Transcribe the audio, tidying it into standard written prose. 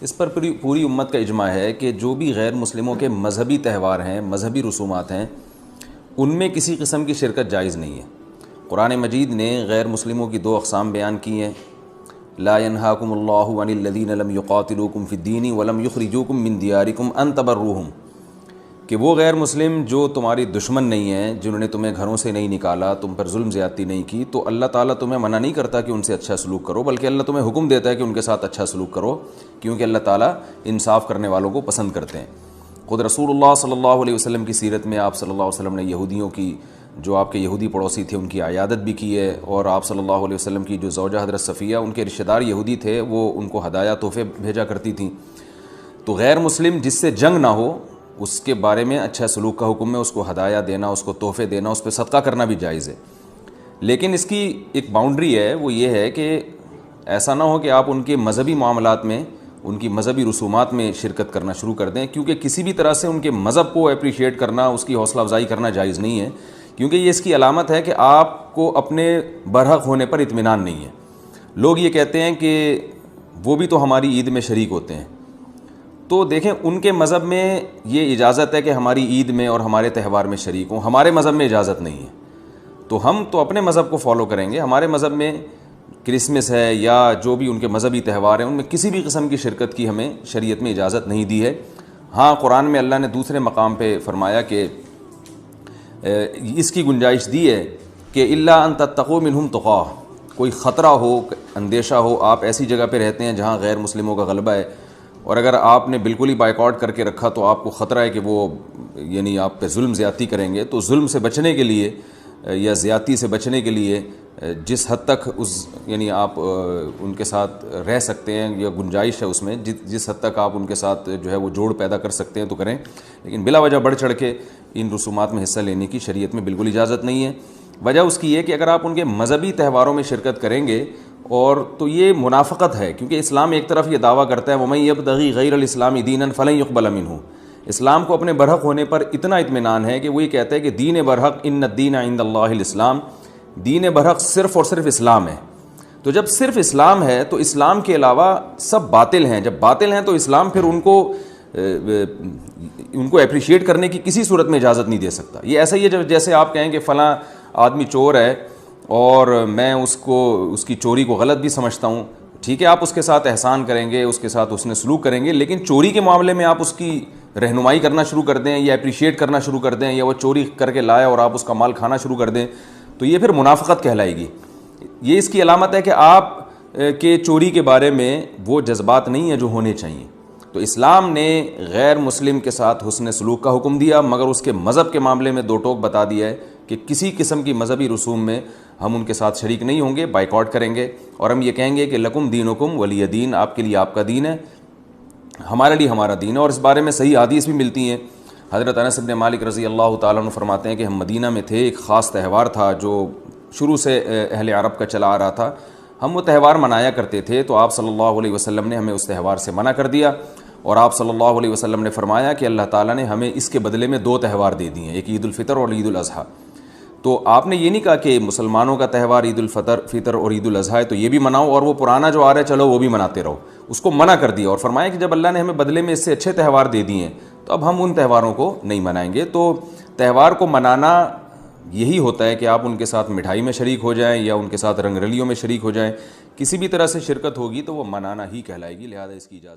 اس پر پوری امت کا اجماع ہے کہ جو بھی غیر مسلموں کے مذہبی تہوار ہیں، مذہبی رسومات ہیں، ان میں کسی قسم کی شرکت جائز نہیں ہے۔ قرآن مجید نے غیر مسلموں کی دو اقسام بیان کی ہیں، لا ينهاكم الله عن الذين لم يقاتلوكم في الدين ولم يخرجوكم من دياركم ان تبروهم، کہ وہ غیر مسلم جو تمہاری دشمن نہیں ہیں، جنہوں نے تمہیں گھروں سے نہیں نکالا، تم پر ظلم زیادتی نہیں کی، تو اللہ تعالیٰ تمہیں منع نہیں کرتا کہ ان سے اچھا سلوک کرو، بلکہ اللہ تمہیں حکم دیتا ہے کہ ان کے ساتھ اچھا سلوک کرو، کیونکہ اللہ تعالیٰ انصاف کرنے والوں کو پسند کرتے ہیں۔ خود رسول اللہ صلی اللہ علیہ وسلم کی سیرت میں آپ صلی اللہ علیہ وسلم نے یہودیوں کی، جو آپ کے یہودی پڑوسی تھے، ان کی عیادت بھی کی ہے، اور آپ صلی اللہ علیہ وسلم کی جو زوجہ حضرت صفیہ، ان کے رشتہ دار یہودی تھے، وہ ان کو ہدایہ تحفے بھیجا کرتی تھیں۔ تو غیر مسلم جس سے جنگ نہ ہو، اس کے بارے میں اچھا سلوک کا حکم ہے، اس کو ہدایہ دینا، اس کو تحفے دینا، اس پہ صدقہ کرنا بھی جائز ہے۔ لیکن اس کی ایک باؤنڈری ہے، وہ یہ ہے کہ ایسا نہ ہو کہ آپ ان کے مذہبی معاملات میں، ان کی مذہبی رسومات میں شرکت کرنا شروع کر دیں، کیونکہ کسی بھی طرح سے ان کے مذہب کو اپریشیٹ کرنا، اس کی حوصلہ افزائی کرنا جائز نہیں ہے، کیونکہ یہ اس کی علامت ہے کہ آپ کو اپنے برحق ہونے پر اطمینان نہیں ہے۔ لوگ یہ کہتے ہیں کہ وہ بھی تو ہماری عید میں شریک ہوتے ہیں، تو دیکھیں ان کے مذہب میں یہ اجازت ہے کہ ہماری عید میں اور ہمارے تہوار میں شریک ہوں، ہمارے مذہب میں اجازت نہیں ہے، تو ہم تو اپنے مذہب کو فالو کریں گے۔ ہمارے مذہب میں کرسمس ہے یا جو بھی ان کے مذہبی تہوار ہیں، ان میں کسی بھی قسم کی شرکت کی ہمیں شریعت میں اجازت نہیں دی ہے۔ ہاں، قرآن میں اللہ نے دوسرے مقام پہ فرمایا کہ اس کی گنجائش دی ہے کہ الا ان تتقوا منہم تقاہ، کوئی خطرہ ہو، اندیشہ ہو، آپ ایسی جگہ پہ رہتے ہیں جہاں غیر مسلموں کا غلبہ ہے، اور اگر آپ نے بالکل ہی بائیکاٹ کر کے رکھا تو آپ کو خطرہ ہے کہ وہ یعنی آپ پہ ظلم زیادتی کریں گے، تو ظلم سے بچنے کے لیے یا زیادتی سے بچنے کے لیے جس حد تک یعنی آپ ان کے ساتھ رہ سکتے ہیں یا گنجائش ہے اس میں، جس حد تک آپ ان کے ساتھ جو ہے وہ جوڑ پیدا کر سکتے ہیں تو کریں، لیکن بلا وجہ بڑھ چڑھ کے ان رسومات میں حصہ لینے کی شریعت میں بالکل اجازت نہیں ہے۔ وجہ اس کی یہ کہ اگر آپ ان کے مذہبی تہواروں میں شرکت کریں گے اور تو یہ منافقت ہے، کیونکہ اسلام ایک طرف یہ دعویٰ کرتا ہے وَمَن يَبْتَغِي غَيْرَ الْإِسْلَامِ دِينًا فَلَن يُقْبَلَ مِنْهُ، اسلام کو اپنے برحق ہونے پر اتنا اطمینان ہے کہ وہ یہ کہتا ہے کہ دین برحق ان الدین عند اللہ الاسلام، دین برحق صرف اور صرف اسلام ہے۔ تو جب صرف اسلام ہے تو اسلام کے علاوہ سب باطل ہیں، جب باطل ہیں تو اسلام پھر ان کو اپریشیٹ کرنے کی کسی صورت میں اجازت نہیں دے سکتا۔ یہ ایسا ہی ہے جیسے آپ کہیں کہ فلاں آدمی چور ہے اور میں اس کی چوری کو غلط بھی سمجھتا ہوں، ٹھیک ہے، آپ اس کے ساتھ احسان کریں گے، اس کے ساتھ حسن سلوک کریں گے، لیکن چوری کے معاملے میں آپ اس کی رہنمائی کرنا شروع کر دیں یا اپریشیٹ کرنا شروع کر دیں، یا وہ چوری کر کے لایا اور آپ اس کا مال کھانا شروع کر دیں، تو یہ پھر منافقت کہلائے گی۔ یہ اس کی علامت ہے کہ آپ کے چوری کے بارے میں وہ جذبات نہیں ہیں جو ہونے چاہیے۔ تو اسلام نے غیر مسلم کے ساتھ حسن سلوک کا حکم دیا، مگر اس کے مذہب کے معاملے میں دو ٹوک بتا دیا ہے کہ کسی قسم کی مذہبی رسوم میں ہم ان کے ساتھ شریک نہیں ہوں گے، بائیکاٹ کریں گے، اور ہم یہ کہیں گے کہ لکم دینکم ولی دین، آپ کے لیے آپ کا دین ہے، ہمارے لیے ہمارا دین ہے۔ اور اس بارے میں صحیح حدیث بھی ملتی ہیں۔ حضرت انس بن مالک رضی اللہ تعالیٰ عنہ فرماتے ہیں کہ ہم مدینہ میں تھے، ایک خاص تہوار تھا جو شروع سے اہل عرب کا چلا آ رہا تھا، ہم وہ تہوار منایا کرتے تھے، تو آپ صلی اللہ علیہ وسلم نے ہمیں اس تہوار سے منع کر دیا، اور آپ صلی اللہ علیہ وسلم نے فرمایا کہ اللہ تعالیٰ نے ہمیں اس کے بدلے میں دو تہوار دے دیے ہیں، ایک عید الفطر اور عید الاضحیٰ۔ تو آپ نے یہ نہیں کہا کہ مسلمانوں کا تہوار عید الفطر اور عید الاضحیٰ ہے تو یہ بھی مناؤ، اور وہ پرانا جو آ رہا ہے چلو وہ بھی مناتے رہو، اس کو منع کر دیا، اور فرمایا کہ جب اللہ نے ہمیں بدلے میں اس سے اچھے تہوار دے دیے ہیں تو اب ہم ان تہواروں کو نہیں منائیں گے۔ تو تہوار کو منانا یہی ہوتا ہے کہ آپ ان کے ساتھ مٹھائی میں شریک ہو جائیں یا ان کے ساتھ رنگ رلیوں میں شریک ہو جائیں، کسی بھی طرح سے شرکت ہوگی تو وہ منانا ہی کہلائے گی، لہذا اس کی اجازت